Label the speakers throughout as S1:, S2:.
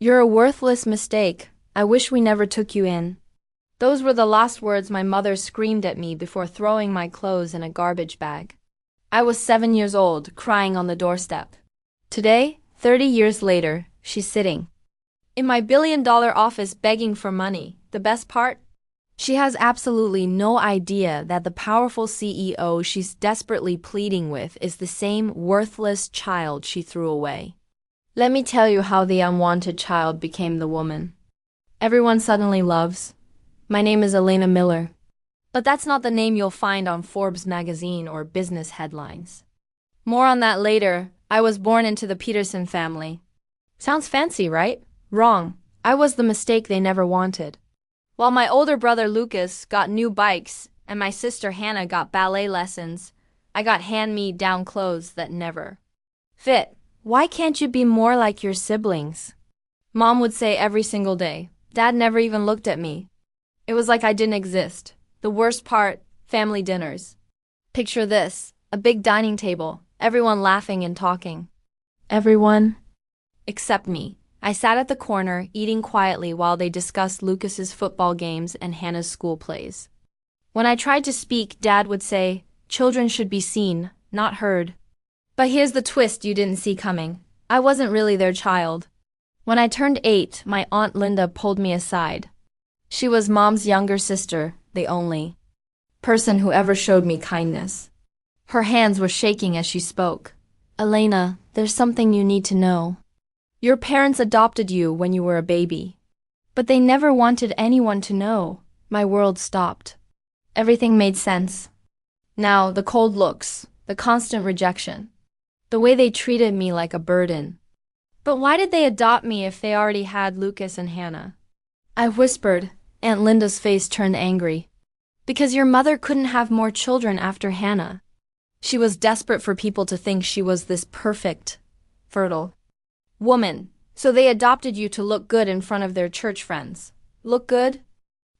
S1: You're a worthless mistake. I wish we never took you in. Those were the last words my mother screamed at me before throwing my clothes in a garbage bag. I was 7 years old, crying on the doorstep. Today, 30 years later, she's sitting in my billion-dollar office begging for money. The best part? She has absolutely no idea that the powerful CEO she's desperately pleading with is the same worthless child she threw away. Let me tell you how the unwanted child became the woman everyone suddenly loves. My name is Elena Miller. But that's not the name you'll find on Forbes magazine or business headlines. More on that later. I was born into the Peterson family. Sounds fancy, right? Wrong. I was the mistake they never wanted. While my older brother Lucas got new bikes and my sister Hannah got ballet lessons, I got hand-me-down clothes that never fit. Why can't you be more like your siblings? Mom would say every single day. Dad never even looked at me. It was like I didn't exist. The worst part, family dinners. Picture this, a big dining table, everyone laughing and talking. Everyone except me. I sat at the corner, eating quietly while they discussed Lucas's football games and Hannah's school plays. When I tried to speak, Dad would say, "Children should be seen, not heard." But here's the twist you didn't see coming. I wasn't really their child. When I turned 8, my Aunt Linda pulled me aside. She was Mom's younger sister, the only person who ever showed me kindness. Her hands were shaking as she spoke. "Elena, there's something you need to know. Your parents adopted you when you were a baby. But they never wanted anyone to know." My world stopped. Everything made sense. Now, the cold looks, the constant rejection, the way they treated me like a burden. But why did they adopt me if they already had Lucas and Hannah? I whispered. Aunt Linda's face turned angry. "Because your mother couldn't have more children after Hannah. She was desperate for people to think she was this perfect, fertile woman. So they adopted you to look good in front of their church friends." Look good?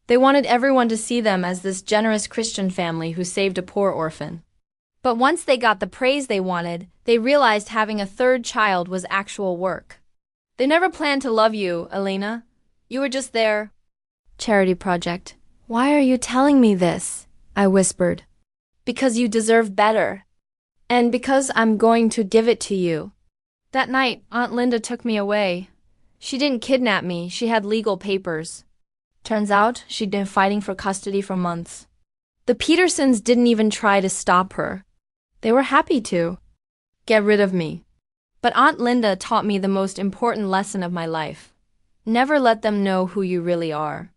S1: They wanted everyone to see them as this generous Christian family who saved a poor orphan. But once they got the praise they wanted, they realized having a third child was actual work. They never planned to love you, Elena. You were just their charity project. "Why are you telling me this?" I whispered. "Because you deserve better. And because I'm going to give it to you." That night, Aunt Linda took me away. She didn't kidnap me, she had legal papers. Turns out, she'd been fighting for custody for months. The Petersons didn't even try to stop her. They were happy to get rid of me. But Aunt Linda taught me the most important lesson of my life. Never let them know who you really are.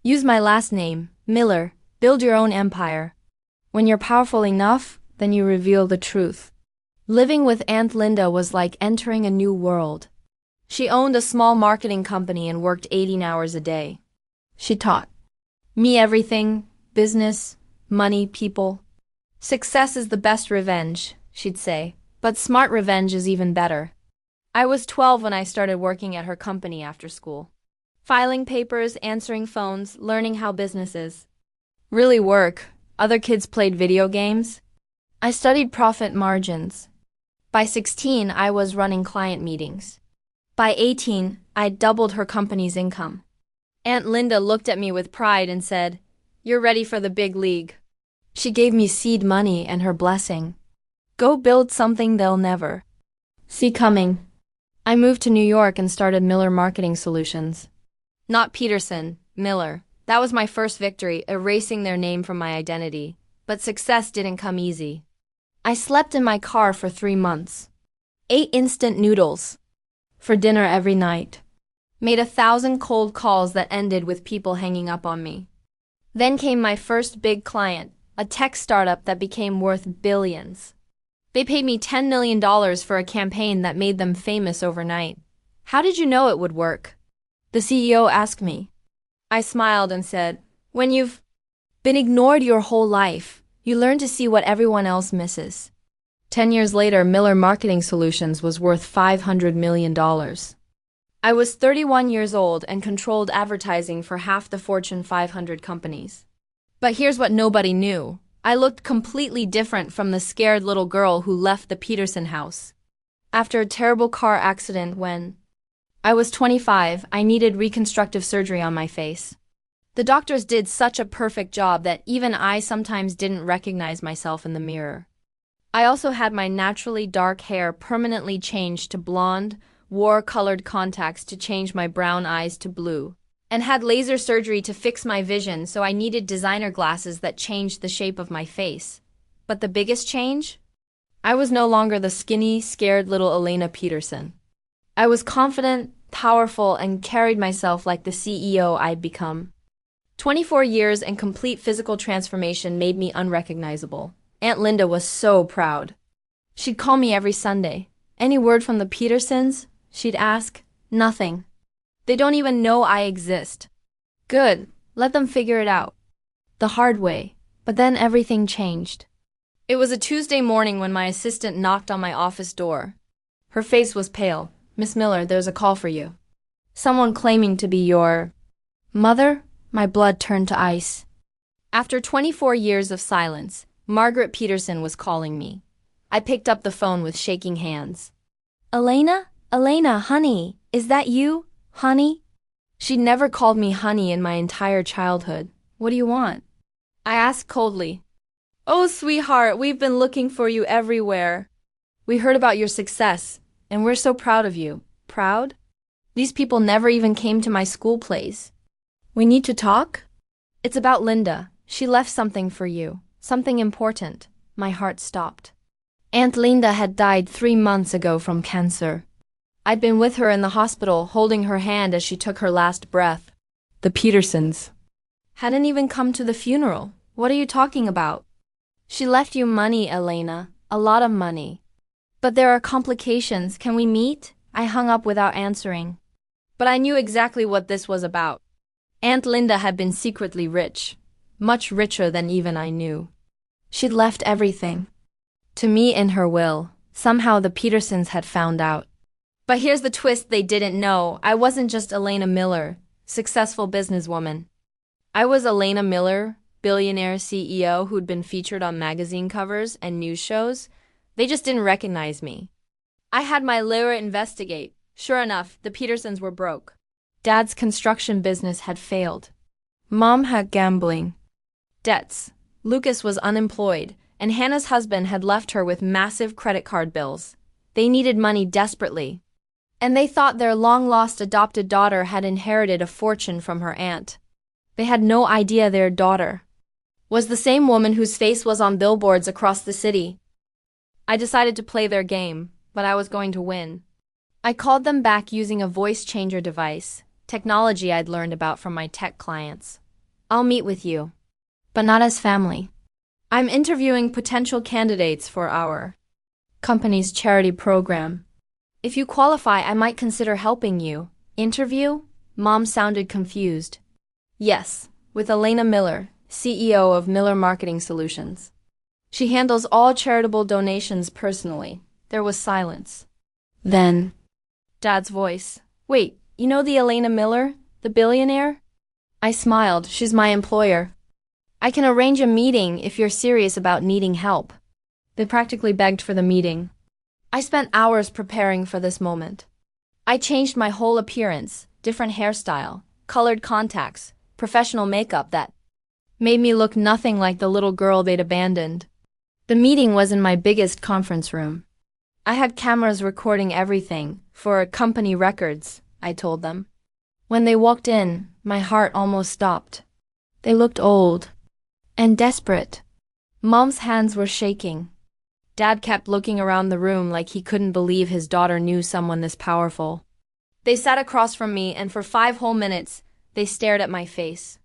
S1: Use my last name, Miller. Build your own empire. When you're powerful enough, then you reveal the truth. Living with Aunt Linda was like entering a new world. She owned a small marketing company and worked 18 hours a day. She taught me everything: business, money, people. "Success is the best revenge," she'd say, "but smart revenge is even better." I was 12 when I started working at her company after school. Filing papers, answering phones, learning how businesses really work. Other kids played video games. I studied profit margins. By 16, I was running client meetings. By 18, I'd doubled her company's income. Aunt Linda looked at me with pride and said, "You're ready for the big league." She gave me seed money and her blessing. Go build something they'll never see coming. I moved to New York and started Miller Marketing Solutions. Not Peterson, Miller. That was my first victory, erasing their name from my identity. But success didn't come easy. I slept in my car for 3 months. Ate instant noodles for dinner every night. Made 1,000 cold calls that ended with people hanging up on me. Then came my first big client, a tech startup that became worth billions. They paid me $10 million for a campaign that made them famous overnight. "How did you know it would work?" the CEO asked me. I smiled and said, "When you've been ignored your whole life, you learn to see what everyone else misses." 10 years later, Miller Marketing Solutions was worth $500 million. I was 31 years old and controlled advertising for half the Fortune 500 companies. But here's what nobody knew. I looked completely different from the scared little girl who left the Peterson house after a terrible car accident when I was 25, I needed reconstructive surgery on my face. The doctors did such a perfect job that even I sometimes didn't recognize myself in the mirror. I also had my naturally dark hair permanently changed to blonde, wore colored contacts to change my brown eyes to blue, and had laser surgery to fix my vision, so I needed designer glasses that changed the shape of my face. But the biggest change? I was no longer the skinny, scared little Elena Peterson. I was confident, powerful, and carried myself like the CEO I'd become. 24 years and complete physical transformation made me unrecognizable. Aunt Linda was so proud. She'd call me every Sunday. "Any word from the Petersons?" she'd ask. "Nothing. They don't even know I exist." Good, let them figure it out. The hard way. But then everything changed. It was a Tuesday morning when my assistant knocked on my office door. Her face was pale. "Miss Miller, there's a call for you." "Someone claiming to be your mother?" My blood turned to ice. After 24 years of silence, Margaret Peterson was calling me. I picked up the phone with shaking hands. "Elena? Elena, honey, is that you? Honey?" She'd never called me honey in my entire childhood. "What do you want?" I asked coldly. "Oh, sweetheart, we've been looking for you everywhere. We heard about your success, and we're so proud of you." "Proud? These people never even came to my school plays." "We need to talk?" "It's about Linda. She left something for you. Something important." My heart stopped. Aunt Linda had died 3 months ago from cancer. I'd been with her in the hospital, holding her hand as she took her last breath. The Petersons hadn't even come to the funeral. "What are you talking about?" "She left you money, Elena. A lot of money. But there are complications. Can we meet?" I hung up without answering. But I knew exactly what this was about. Aunt Linda had been secretly rich. Much richer than even I knew. She'd left everything to me in her will. Somehow the Petersons had found out. But here's the twist they didn't know. I wasn't just Elena Miller, successful businesswoman. I was Elena Miller, billionaire CEO who'd been featured on magazine covers and news shows. They just didn't recognize me. I had my lawyer investigate. Sure enough, the Petersons were broke. Dad's construction business had failed. Mom had gambling debts. Lucas was unemployed, and Hannah's husband had left her with massive credit card bills. They needed money desperately. And they thought their long-lost adopted daughter had inherited a fortune from her aunt. They had no idea their daughter was the same woman whose face was on billboards across the city. I decided to play their game, but I was going to win. I called them back using a voice changer device, technology I'd learned about from my tech clients. "I'll meet with you, but not as family. I'm interviewing potential candidates for our company's charity program. If you qualify, I might consider helping you." "Interview?" Mom sounded confused. "Yes, with Elena Miller, CEO of Miller Marketing Solutions. She handles all charitable donations personally." There was silence. Then, Dad's voice. "Wait, you know the Elena Miller, the billionaire?" I smiled. "She's my employer. I can arrange a meeting if you're serious about needing help." They practically begged for the meeting. I spent hours preparing for this moment. I changed my whole appearance, different hairstyle, colored contacts, professional makeup that made me look nothing like the little girl they'd abandoned. The meeting was in my biggest conference room. I had cameras recording everything, for company records, I told them. When they walked in, my heart almost stopped. They looked old and desperate. Mom's hands were shaking. Dad kept looking around the room like he couldn't believe his daughter knew someone this powerful. They sat across from me, and for 5 whole minutes, they stared at my face.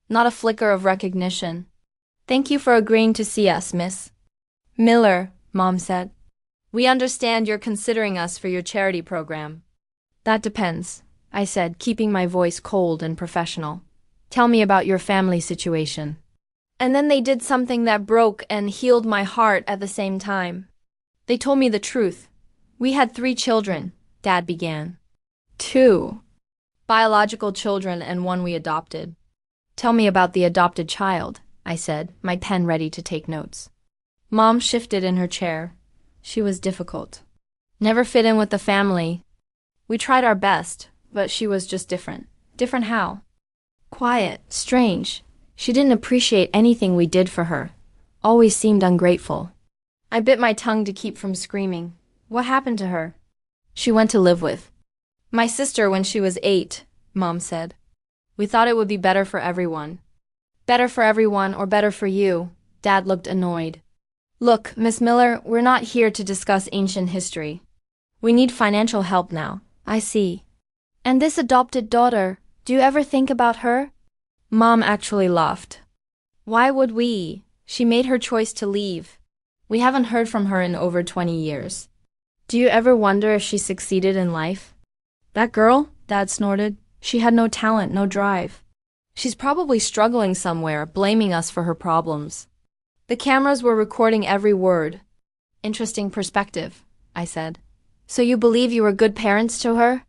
S1: Not a flicker of recognition. "Thank you for agreeing to see us, Miss Miller," Mom said. "We understand you're considering us for your charity program." "That depends," I said, keeping my voice cold and professional. "Tell me about your family situation." And then they did something that broke and healed my heart at the same time. They told me the truth. "We had 3 children," Dad began. 2 biological children and 1 we adopted. "Tell me about the adopted child," I said, my pen ready to take notes. Mom shifted in her chair. She was difficult. Never fit in with the family. We tried our best, but she was just different. Different how? Quiet, strange. She didn't appreciate anything we did for her. Always seemed ungrateful. I bit my tongue to keep from screaming. What happened to her? She went to live with my sister when she was 8, Mom said. We thought it would be better for everyone. Better for everyone or better for you? Dad looked annoyed. Look, Miss Miller, we're not here to discuss ancient history. We need financial help now. I see. And this adopted daughter, do you ever think about her? Mom actually laughed. Why would we? She made her choice to leave. We haven't heard from her in over 20 years. Do you ever wonder if she succeeded in life? That girl? Dad snorted. She had no talent, no drive. She's probably struggling somewhere, blaming us for her problems. The cameras were recording every word. Interesting perspective, I said. So you believe you were good parents to her?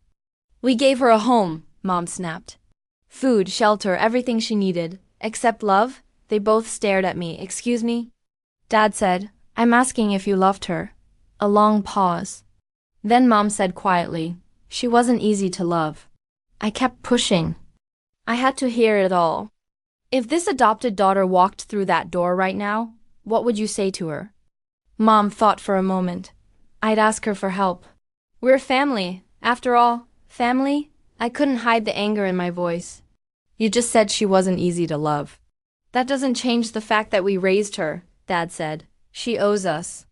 S1: We gave her a home, Mom snapped. Food, shelter, everything she needed. Except love? They both stared at me. Excuse me? Dad said, I'm asking if you loved her. A long pause. Then Mom said quietly, she wasn't easy to love. I kept pushing. I had to hear it all. If this adopted daughter walked through that door right now, what would you say to her? Mom thought for a moment. I'd ask her for help. We're family. After all, family? I couldn't hide the anger in my voice. You just said she wasn't easy to love. That doesn't change the fact that we raised her, Dad said. She owes us.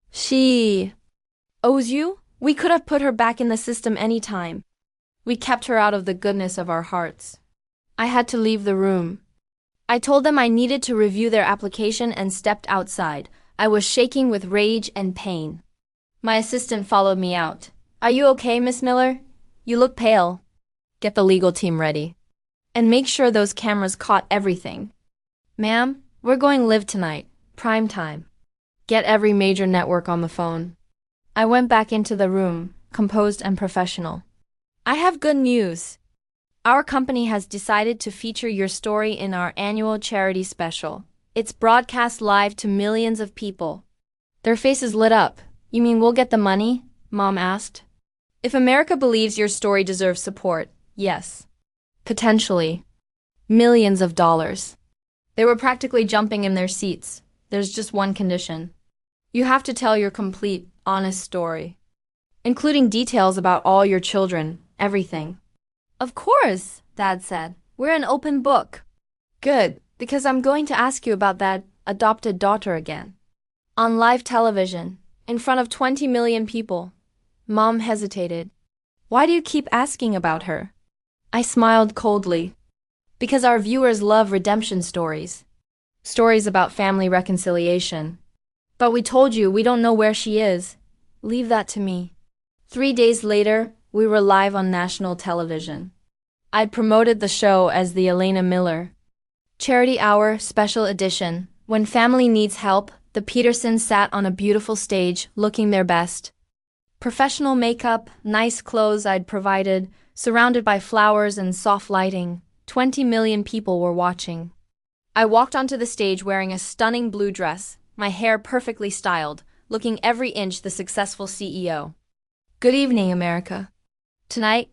S1: She owes you? We could have put her back in the system any time. We kept her out of the goodness of our hearts. I had to leave the room. I told them I needed to review their application and stepped outside. I was shaking with rage and pain. My assistant followed me out. Are you okay, Miss Miller? You look pale. Get the legal team ready. And make sure those cameras caught everything. Ma'am, we're going live tonight. Prime time. Get every major network on the phone. I went back into the room, composed and professional. I have good news. Our company has decided to feature your story in our annual charity special. It's broadcast live to millions of people. Their faces lit up. You mean we'll get the money? Mom asked. If America believes your story deserves support, yes. Potentially. Millions of dollars. They were practically jumping in their seats. There's just one condition. You have to tell your complete, honest story. Including details about all your children, everything. Of course, Dad said. We're an open book. Good, because I'm going to ask you about that adopted daughter again. On live television, in front of 20 million people. Mom hesitated. Why do you keep asking about her? I smiled coldly. Because our viewers love redemption stories. Stories about family reconciliation. But we told you we don't know where she is. Leave that to me. 3 days later, we were live on national television. I'd promoted the show as the Elena Miller Charity Hour Special Edition. When family needs help, the Petersons sat on a beautiful stage, looking their best. Professional makeup, nice clothes I'd provided, surrounded by flowers and soft lighting. 20 million people were watching. I walked onto the stage wearing a stunning blue dress, my hair perfectly styled, looking every inch the successful CEO. Good evening, America. Tonight,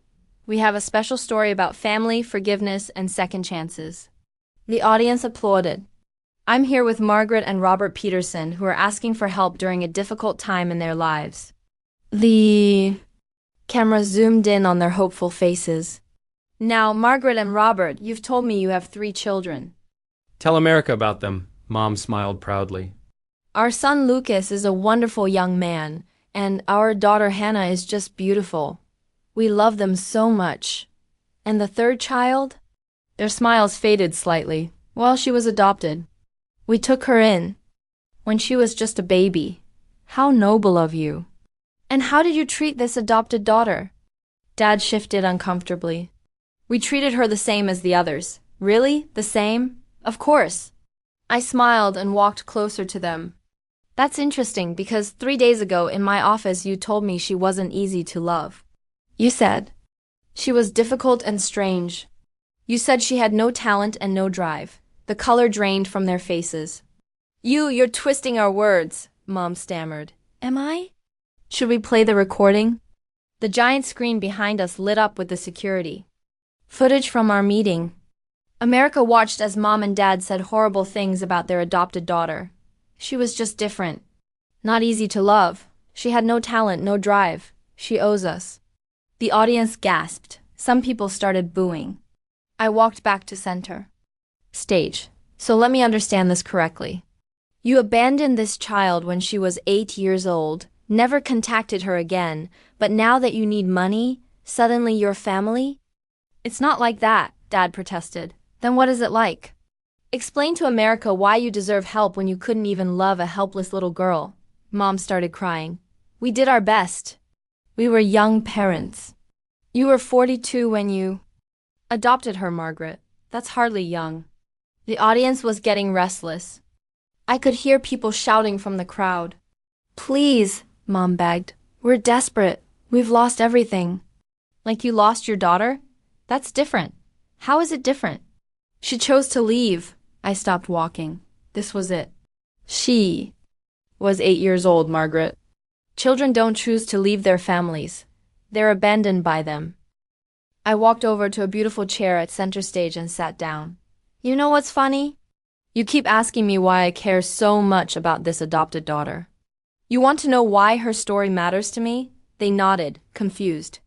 S1: we have a special story about family, forgiveness, and second chances. The audience applauded. I'm here with Margaret and Robert Peterson, who are asking for help during a difficult time in their lives. The camera zoomed in on their hopeful faces. Now, Margaret and Robert, you've told me you have 3 children.
S2: Tell America about them, Mom smiled proudly.
S1: Our son Lucas is a wonderful young man, and our daughter Hannah is just beautiful. We love them so much. And the 3rd child? Their smiles faded slightly. Well, she was adopted. We took her in when she was just a baby. How noble of you. And how did you treat this adopted daughter? Dad shifted uncomfortably. We treated her the same as the others. Really? The same? Of course. I smiled and walked closer to them. That's interesting because 3 days ago in my office you told me she wasn't easy to love. You said she was difficult and strange. You said she had no talent and no drive. The color drained from their faces. You're twisting our words, Mom stammered. Am I? Should we play the recording? The giant screen behind us lit up with the security footage from our meeting. America watched as Mom and Dad said horrible things about their adopted daughter. She was just different. Not easy to love. She had no talent, no drive. She owes us. The audience gasped. Some people started booing. I walked back to center stage. So let me understand this correctly. You abandoned this child when she was 8 years old, never contacted her again, but now that you need money, suddenly you're family? It's not like that, Dad protested. Then what is it like? Explain to America why you deserve help when you couldn't even love a helpless little girl. Mom started crying. We did our best. We were young parents. You were 42 when you adopted her, Margaret. That's hardly young. The audience was getting restless. I could hear people shouting from the crowd. Please, Mom begged. We're desperate. We've lost everything. Like you lost your daughter? That's different. How is it different? She chose to leave. I stopped walking. This was it. She was 8 years old, Margaret. Children don't choose to leave their families. They're abandoned by them. I walked over to a beautiful chair at center stage and sat down. You know what's funny? You keep asking me why I care so much about this adopted daughter. You want to know why her story matters to me? They nodded, confused.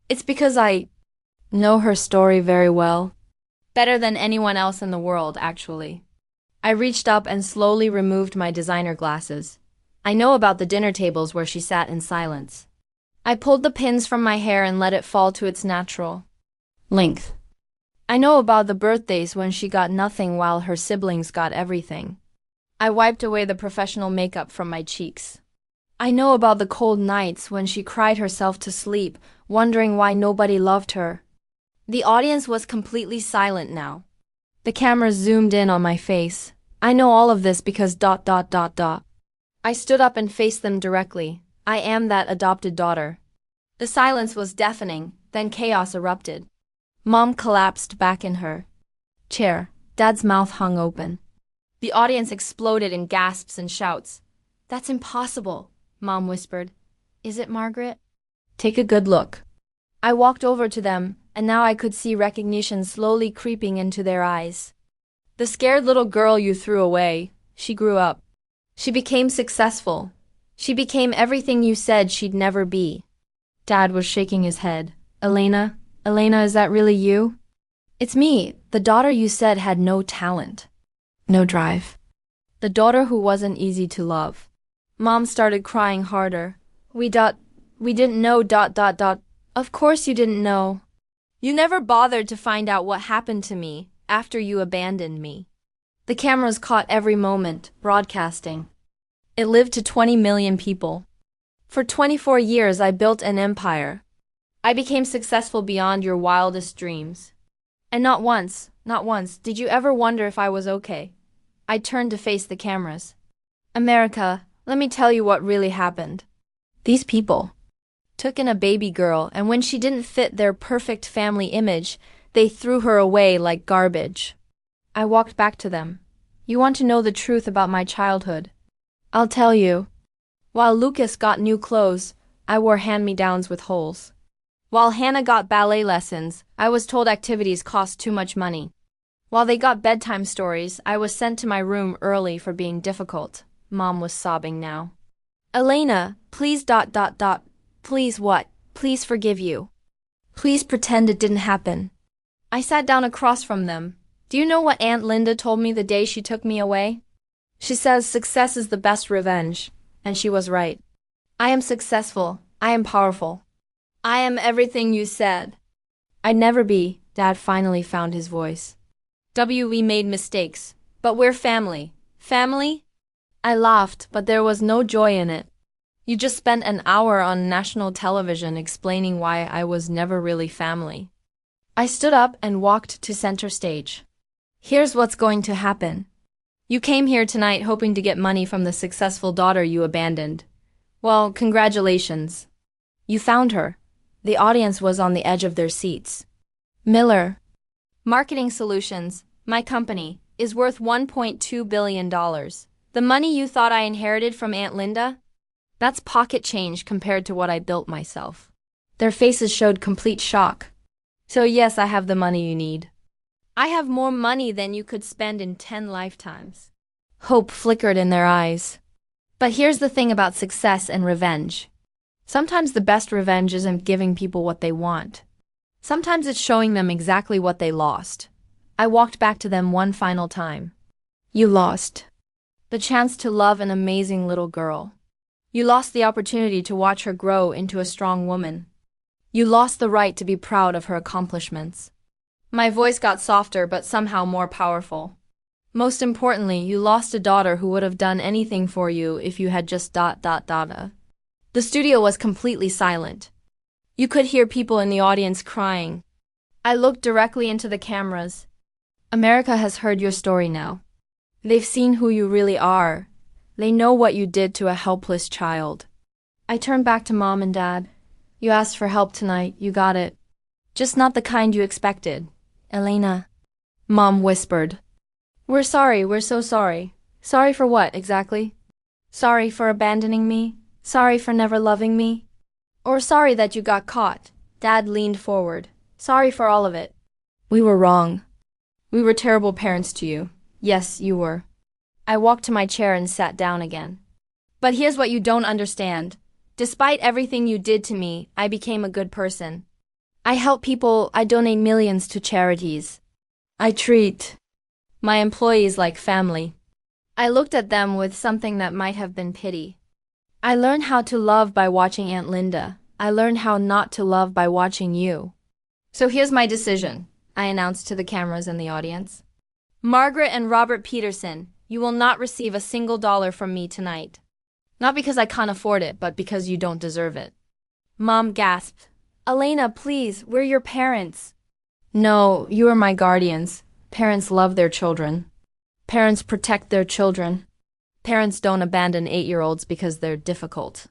S1: It's because I know her story very well. Better than anyone else in the world, actually. I reached up and slowly removed my designer glasses. I know about the dinner tables where she sat in silence. I pulled the pins from my hair and let it fall to its natural length. I know about the birthdays when she got nothing while her siblings got everything. I wiped away the professional makeup from my cheeks. I know about the cold nights when she cried herself to sleep, wondering why nobody loved her. The audience was completely silent now. The camera zoomed in on my face. I know all of this because ... I stood up and faced them directly. I am that adopted daughter. The silence was deafening, then chaos erupted. Mom collapsed back in her chair. Dad's mouth hung open. The audience exploded in gasps and shouts. That's impossible, Mom whispered. Is it, Margaret? Take a good look. I walked over to them, and now I could see recognition slowly creeping into their eyes. The scared little girl you threw away, she grew up. She became successful. She became everything you said she'd never be. Dad was shaking his head. Elena, is that really you? It's me, the daughter you said had no talent. No drive. The daughter who wasn't easy to love. Mom started crying harder. We didn't know ... Of course you didn't know. You never bothered to find out what happened to me after you abandoned me. The cameras caught every moment, broadcasting. It lived to 20 million people. For 24 years I built an empire. I became successful beyond your wildest dreams. And not once, did you ever wonder if I was okay. I turned to face the cameras. America, let me tell you what really happened. These people took in a baby girl, and when she didn't fit their perfect family image, they threw her away like garbage. I walked back to them. You want to know the truth about my childhood? I'll tell you. While Lucas got new clothes, I wore hand-me-downs with holes. While Hannah got ballet lessons, I was told activities cost too much money. While they got bedtime stories, I was sent to my room early for being difficult. Mom was sobbing now. Elena, please ... Please what? Please forgive you. Please pretend it didn't happen. I sat down across from them. Do you know what Aunt Linda told me the day she took me away? She says success is the best revenge. And she was right. I am successful. I am powerful. I am everything you said I'd never be. Dad finally found his voice. We made mistakes, but we're family. Family? I laughed, but there was no joy in it. You just spent an hour on national television explaining why I was never really family. I stood up and walked to center stage. Here's what's going to happen. You came here tonight hoping to get money from the successful daughter you abandoned. Well, congratulations. You found her. The audience was on the edge of their seats. Miller Marketing Solutions, my company, is worth $1.2 billion. The money you thought I inherited from Aunt Linda? That's pocket change compared to what I built myself. Their faces showed complete shock. So yes, I have the money you need. I have more money than you could spend in 10 lifetimes. Hope flickered in their eyes. But here's the thing about success and revenge. Sometimes the best revenge isn't giving people what they want. Sometimes it's showing them exactly what they lost. I walked back to them one final time. You lost the chance to love an amazing little girl. You lost the opportunity to watch her grow into a strong woman. You lost the right to be proud of her accomplishments. My voice got softer but somehow more powerful. Most importantly, you lost a daughter who would have done anything for you if you had just ... The studio was completely silent. You could hear people in the audience crying. I looked directly into the cameras. America has heard your story now. They've seen who you really are. They know what you did to a helpless child. I turned back to Mom and Dad. You asked for help tonight, you got it. Just not the kind you expected. Elena. Mom whispered. We're sorry, we're so sorry. Sorry for what, exactly? Sorry for abandoning me? Sorry for never loving me? Or sorry that you got caught? Dad leaned forward. Sorry for all of it. We were wrong. We were terrible parents to you. Yes, you were. I walked to my chair and sat down again. But here's what you don't understand. Despite everything you did to me, I became a good person. I help people, I donate millions to charities. I treat my employees like family. I looked at them with something that might have been pity. I learned how to love by watching Aunt Linda. I learned how not to love by watching you. So here's my decision, I announced to the cameras and the audience. Margaret and Robert Peterson, you will not receive a single dollar from me tonight. Not because I can't afford it, but because you don't deserve it. Mom gasped. Elena, please, we're your parents. No, you are my guardians. Parents love their children. Parents protect their children. Parents don't abandon 8-year-olds because they're difficult.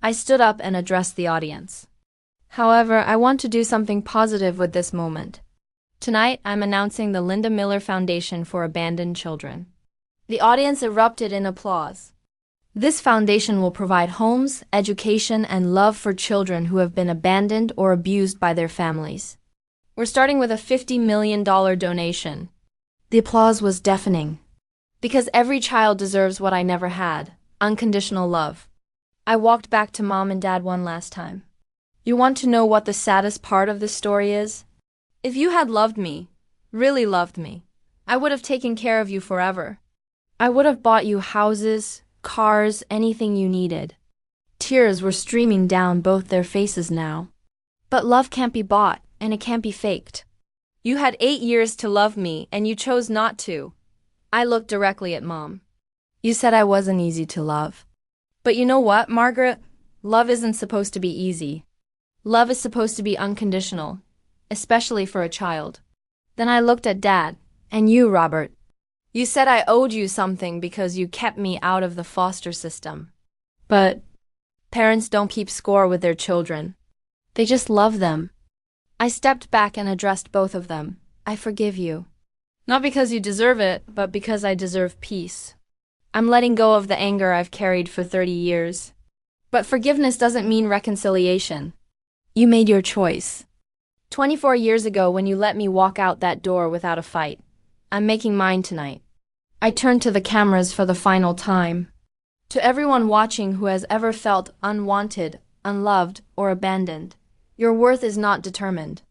S1: I stood up and addressed the audience. However, I want to do something positive with this moment. Tonight, I'm announcing the Linda Miller Foundation for Abandoned Children. The audience erupted in applause. This foundation will provide homes, education, and love for children who have been abandoned or abused by their families. We're starting with a $50 million donation. The applause was deafening. Because every child deserves what I never had, unconditional love. I walked back to Mom and Dad one last time. You want to know what the saddest part of this story is? If you had loved me, really loved me, I would have taken care of you forever. I would have bought you houses, cars, anything you needed. Tears were streaming down both their faces now. But love can't be bought, and it can't be faked. You had 8 years to love me, and you chose not to. I looked directly at Mom. You said I wasn't easy to love. But you know what, Margaret? Love isn't supposed to be easy. Love is supposed to be unconditional, especially for a child. Then I looked at Dad, and you, Robert. You said I owed you something because you kept me out of the foster system. But parents don't keep score with their children. They just love them. I stepped back and addressed both of them. I forgive you. Not because you deserve it, but because I deserve peace. I'm letting go of the anger I've carried for 30 years. But forgiveness doesn't mean reconciliation. You made your choice. 24 years ago when you let me walk out that door without a fight. I'm making mine tonight. I turned to the cameras for the final time. To everyone watching who has ever felt unwanted, unloved, or abandoned, your worth is not determined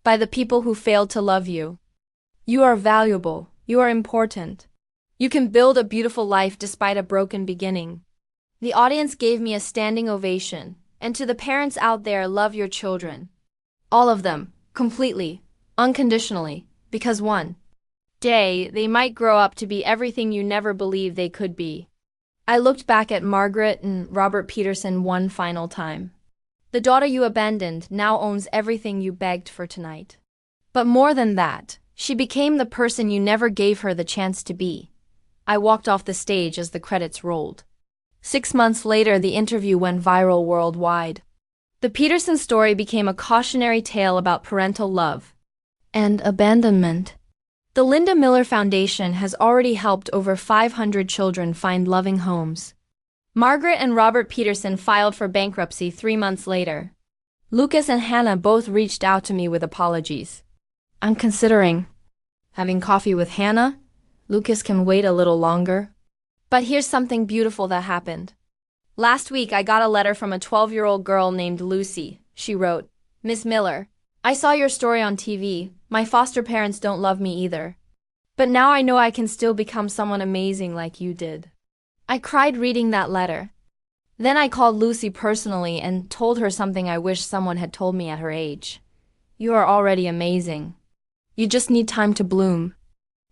S1: by the people who failed to love you. You are valuable. You are important. You can build a beautiful life despite a broken beginning. The audience gave me a standing ovation. And to the parents out there, love your children. All of them, completely, unconditionally, because one day they might grow up to be everything you never believed they could be. I looked back at Margaret and Robert Peterson one final time. The daughter you abandoned now owns everything you begged for tonight. But more than that, she became the person you never gave her the chance to be. I walked off the stage as the credits rolled. 6 months later, the interview went viral worldwide. The Peterson story became a cautionary tale about parental love and abandonment. The Linda Miller Foundation has already helped over 500 children find loving homes. Margaret and Robert Peterson filed for bankruptcy 3 months later. Lucas and Hannah both reached out to me with apologies. I'm considering having coffee with Hannah. Lucas can wait a little longer. But here's something beautiful that happened. Last week, I got a letter from a 12-year-old girl named Lucy. She wrote, "Miss Miller, I saw your story on TV. My foster parents don't love me either. But now I know I can still become someone amazing like you did." I cried reading that letter. Then I called Lucy personally and told her something I wish someone had told me at her age. You are already amazing. You just need time to bloom.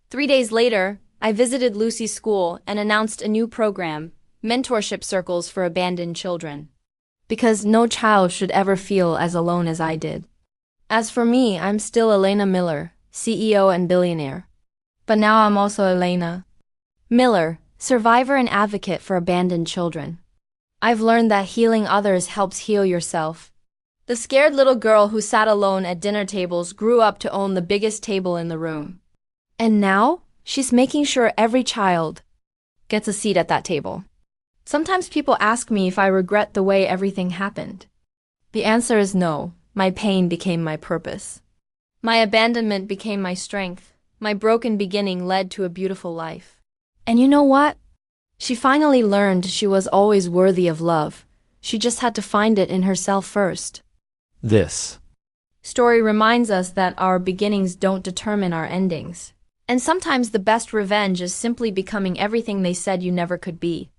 S1: 3 days later, I visited Lucy's school and announced a new program, mentorship circles for abandoned children. Because no child should ever feel as alone as I did. As for me, I'm still Elena Miller, CEO and billionaire. But now I'm also Elena Miller, survivor and advocate for abandoned children. I've learned that healing others helps heal yourself. The scared little girl who sat alone at dinner tables grew up to own the biggest table in the room. And now, she's making sure every child gets a seat at that table. Sometimes people ask me if I regret the way everything happened. The answer is no. My pain became my purpose. My abandonment became my strength. My broken beginning led to a beautiful life. And you know what? She finally learned she was always worthy of love. She just had to find it in herself first.
S2: This
S1: story reminds us that our beginnings don't determine our endings. And sometimes the best revenge is simply becoming everything they said you never could be.